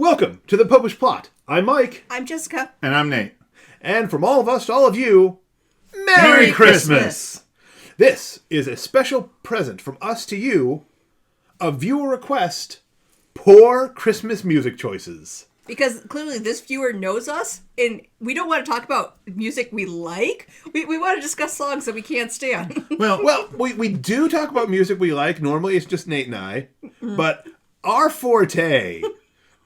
Welcome to the Popish Plot. I'm Mike. I'm Jessica. And I'm Nate. And from all of us to all of you, Merry Christmas! This is a special present from us to you, a viewer request, poor Christmas music choices. Because clearly this viewer knows us, and we don't want to talk about music we like. We want to discuss songs that we can't stand. Well, we do talk about music we like. Normally it's just Nate and I. But our forte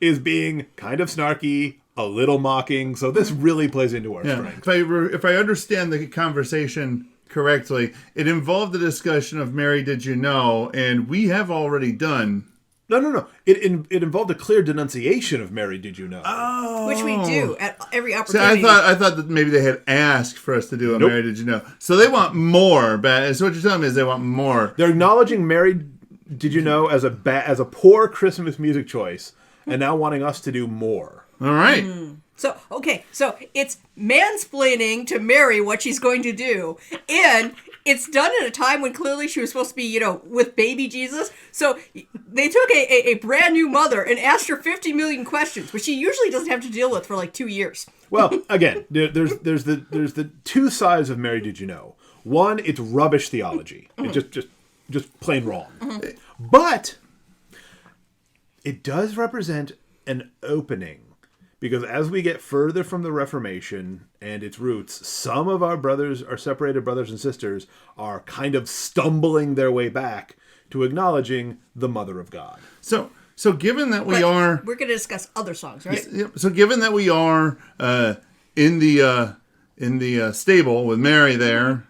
is being kind of snarky, a little mocking. So this really plays into our strength. If I understand the conversation correctly, it involved a discussion of Mary Did You Know, and we have already done... No. It involved a clear denunciation of Mary Did You Know. Oh. Which we do at every opportunity. See, I thought that maybe they had asked for us to do a Mary Did You Know. So they want more. So what you're telling me is they want more. They're acknowledging Mary Did You Know as a poor Christmas music choice, and now wanting us to do more. All right. So it's mansplaining to Mary what she's going to do, and it's done at a time when clearly she was supposed to be, with baby Jesus. So they took a brand new mother and asked her 50 million questions, which she usually doesn't have to deal with for like 2 years. Well, again, there's the two sides of Mary Did You Know. One, it's rubbish theology. It's just plain wrong. But it does represent an opening. Because as we get further from the Reformation and its roots, some of our separated brothers and sisters are kind of stumbling their way back to acknowledging the Mother of God. So given that we're going to discuss other songs, right? So given that we are in the stable with Mary there,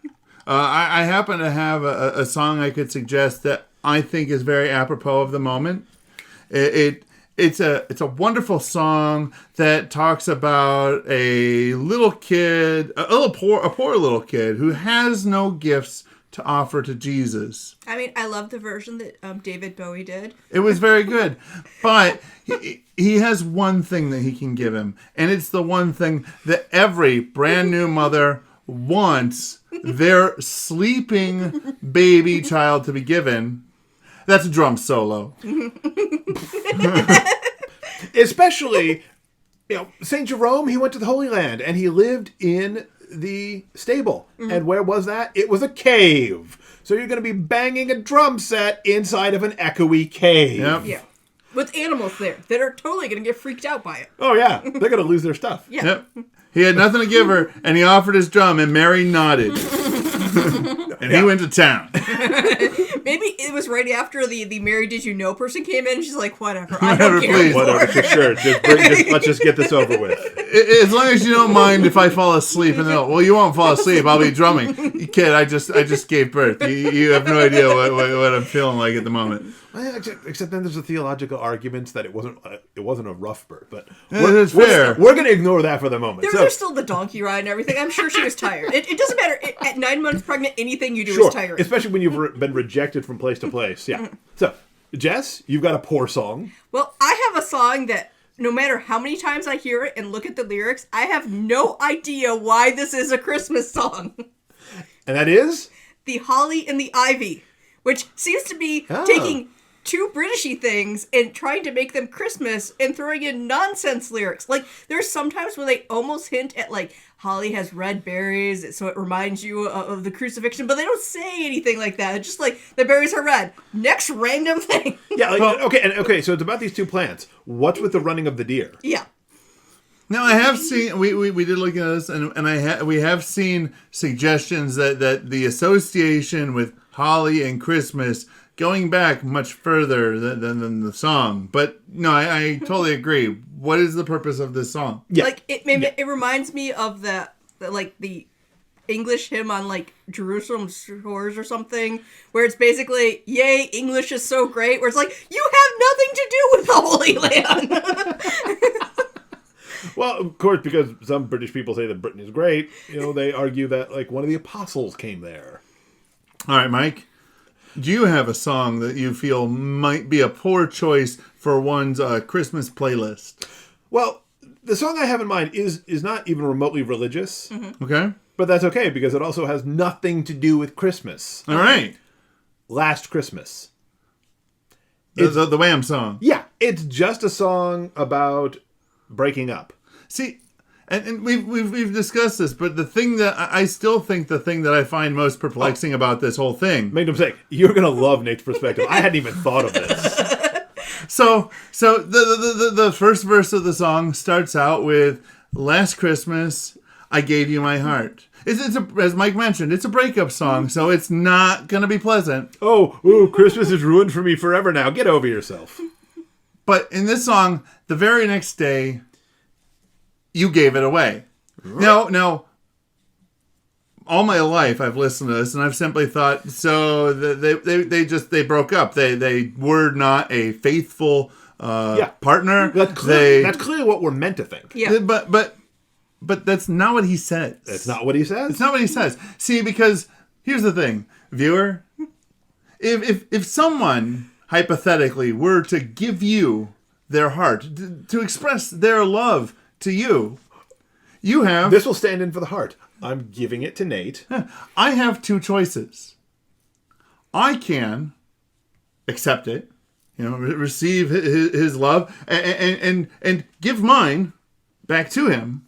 I happen to have a song I could suggest that I think is very apropos of the moment. It's a wonderful song that talks about a little kid, a poor little kid who has no gifts to offer to Jesus. I mean, I love the version that David Bowie did. It was very good, but he has one thing that he can give him, and it's the one thing that every brand new mother wants their sleeping baby child to be given. That's a drum solo. Especially, St. Jerome, he went to the Holy Land and he lived in the stable. And where was that? It was a cave. So you're going to be banging a drum set inside of an echoey cave. Yep. Yeah. With animals there that are totally going to get freaked out by it. Oh, yeah. They're going to lose their stuff. Yeah. Yep. He had nothing to give her, and he offered his drum, and Mary nodded. And he went to town. Maybe it was right after the Mary Did You Know person came in, and she's like, whatever, I don't care anymore. Whatever, sure. Let's just get this over with. As long as you don't mind if I fall asleep, and well, you won't fall asleep, I'll be drumming. Kid, I just gave birth. You have no idea what I'm feeling like at the moment. Except then there's a theological argument that it wasn't a rough birth, but that's fair. We're going to ignore that for the moment. There's still the donkey ride and everything. I'm sure she was tired. It doesn't matter. At 9 months pregnant, anything you do is tiring. Especially when you've been rejected from place to place. Yeah. So, Jess, you've got a poor song. Well, I have a song that no matter how many times I hear it and look at the lyrics, I have no idea why this is a Christmas song. And that is? The Holly and the Ivy, which seems to be taking two Britishy things and trying to make them Christmas and throwing in nonsense lyrics. Like, there's sometimes where they almost hint at, like, holly has red berries, so it reminds you of the crucifixion, but they don't say anything like that. It's just like, the berries are red. Next random thing. Yeah, okay, so it's about these two plants. What's with the running of the deer? Yeah. Now, I have seen, we did look at this, and we have seen suggestions that the association with holly and Christmas going back much further than the song. But no, I totally agree. What is the purpose of this song? Yeah. Like, it reminds me of the English hymn on, like, Jerusalem shores or something, where it's basically, yay, English is so great, where it's like, you have nothing to do with the Holy Land. Well, of course, because some British people say that Britain is great, they argue that, like, one of the apostles came there. All right, Mike. Do you have a song that you feel might be a poor choice for one's Christmas playlist? Well, the song I have in mind is not even remotely religious. Mm-hmm. Okay. But that's okay, because it also has nothing to do with Christmas. All right. Last Christmas. The Wham song. Yeah, It's just a song about breaking up. See, and we've discussed this, but the thing that I still think the thing that I find most perplexing about this whole thing. Make no mistake, you're gonna love Nate's perspective. I hadn't even thought of this. So the first verse of the song starts out with, "Last Christmas, I gave you my heart." As Mike mentioned, it's a breakup song, so it's not going to be pleasant. Oh, Christmas is ruined for me forever now. Get over yourself. But in this song, the very next day, you gave it away. Now, all my life I've listened to this, and I've simply thought, so they broke up. They were not a faithful partner. That's clearly what we're meant to think. Yeah. But that's not what he says. That's not what he says? It's not what he says. See, because here's the thing, viewer. If someone, hypothetically, were to give you their heart, to express their love to you, you have... This will stand in for the heart. I'm giving it to Nate. I have two choices. I can accept it, receive his love, and give mine back to him.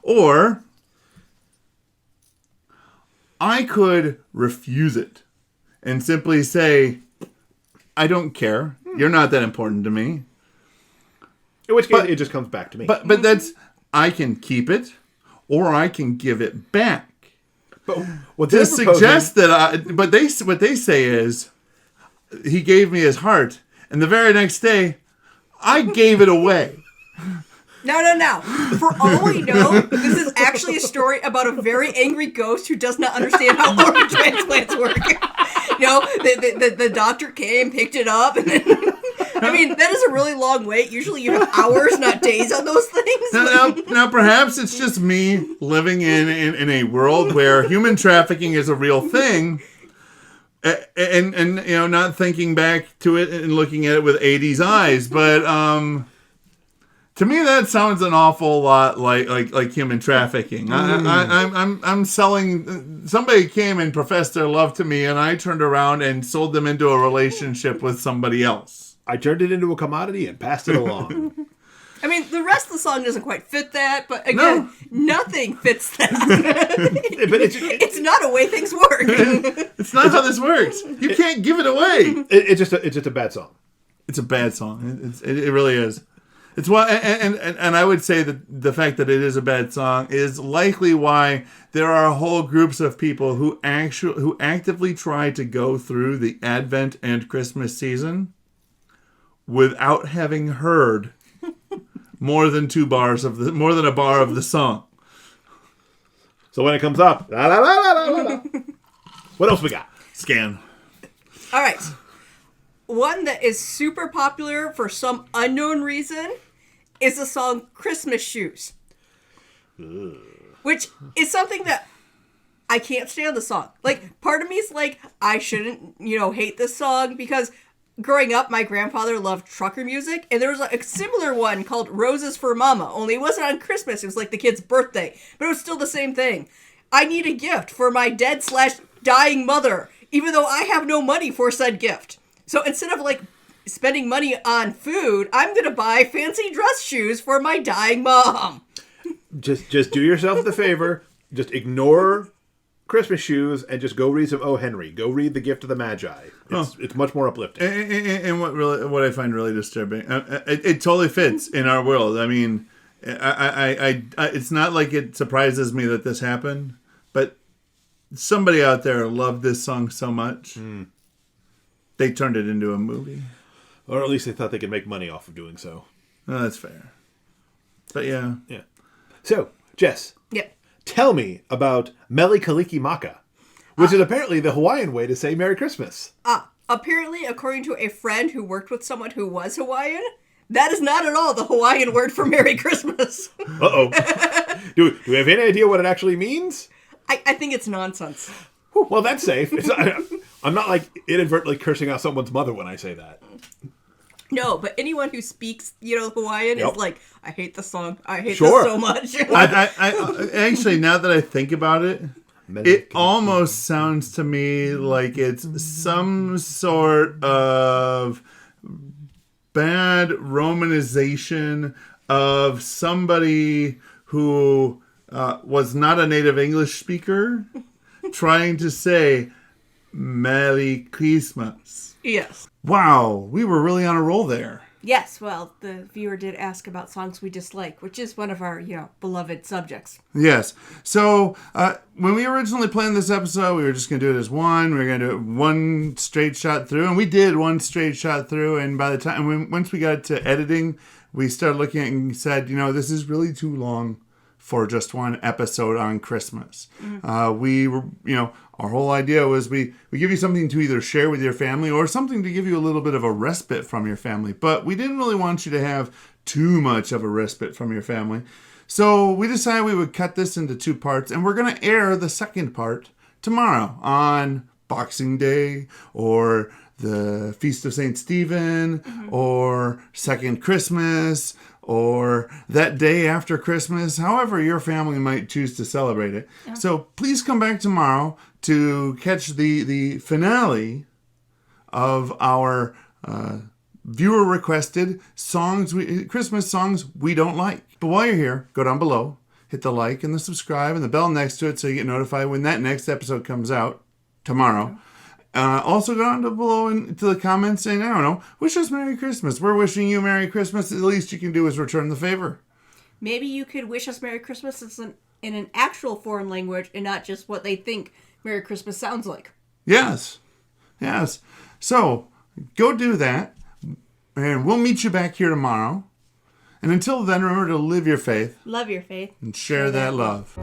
Or I could refuse it and simply say, I don't care. You're not that important to me. In which case, it just comes back to me. But that's, I can keep it or I can give it back. But what to suggest that what they say is, he gave me his heart, and the very next day, I gave it away. No. For all we know, this is actually a story about a very angry ghost who does not understand how organ transplants work. The doctor came, picked it up, and then... I mean, that is a really long wait. Usually you have hours, not days on those things. Now, perhaps it's just me living in a world where human trafficking is a real thing, and not thinking back to it and looking at it with 80s eyes, but... to me, that sounds an awful lot like human trafficking. I'm selling. Somebody came and professed their love to me, and I turned around and sold them into a relationship with somebody else. I turned it into a commodity and passed it along. I mean, the rest of the song doesn't quite fit that, but again, Nothing fits that. But it's not a way things work. It's not how this works. You can't give it away. It's just a bad song. It's a bad song. It really is. It's why, and I would say that the fact that it is a bad song is likely why there are whole groups of people who actively try to go through the Advent and Christmas season without having heard more than a bar of the song. So when it comes up, la la la la la la. What else we got? Scan. All right. One that is super popular for some unknown reason is the song Christmas Shoes. Ugh. Which is something that I can't stand the song. Like, part of me is like, I shouldn't, hate this song because growing up, my grandfather loved trucker music, and there was a similar one called Roses for Mama, only it wasn't on Christmas, it was like the kid's birthday, but it was still the same thing. I need a gift for my dead/dying mother, even though I have no money for said gift. So instead of spending money on food, I'm gonna buy fancy dress shoes for my dying mom. Just do yourself the favor. Just ignore Christmas shoes and just go read some O. Henry. Go read The Gift of the Magi. It's much more uplifting. And what I find really disturbing, it totally fits in our world. I mean, I it's not like it surprises me that this happened, but somebody out there loved this song so much. They turned it into a movie. Or at least they thought they could make money off of doing so. No, that's fair. But yeah. Yeah. So, Jess. Yep. Tell me about Mele Kalikimaka, which is apparently the Hawaiian way to say Merry Christmas. Apparently, according to a friend who worked with someone who was Hawaiian, that is not at all the Hawaiian word for Merry Christmas. Uh-oh. Do we have any idea what it actually means? I think it's nonsense. Whew, well, that's safe. I'm not inadvertently cursing out someone's mother when I say that. No, but anyone who speaks, Hawaiian is like, I hate the song. I hate this so much. I actually, now that I think about it, it almost sounds to me like it's some sort of bad romanization of somebody who was not a native English speaker trying to say Merry Christmas. Yes. Wow, we were really on a roll there. Yes, well, the viewer did ask about songs we dislike, which is one of our, beloved subjects. Yes. So when we originally planned this episode, we were just going to do it as one. We were going to do it one straight shot through. And we did one straight shot through. And by the time, once we got to editing, we started looking at it and said, this is really too long for just one episode on Christmas. We were, our whole idea was we give you something to either share with your family or something to give you a little bit of a respite from your family. But we didn't really want you to have too much of a respite from your family. So we decided we would cut this into 2 parts, and we're going to air the second part tomorrow on Boxing Day or the Feast of St. Stephen or Second Christmas or that day after Christmas, however your family might choose to celebrate it. Yeah. So please come back tomorrow to catch the finale of our viewer-requested Christmas songs we don't like. But while you're here, go down below, hit the like and the subscribe and the bell next to it so you get notified when that next episode comes out tomorrow. Also go down below into the comments saying, wish us Merry Christmas. We're wishing you Merry Christmas. The least you can do is return the favor. Maybe you could wish us Merry Christmas in an actual foreign language and not just what they think Merry Christmas sounds like. Yes. So go do that. And we'll meet you back here tomorrow. And until then, remember to live your faith. Love your faith. And share that love.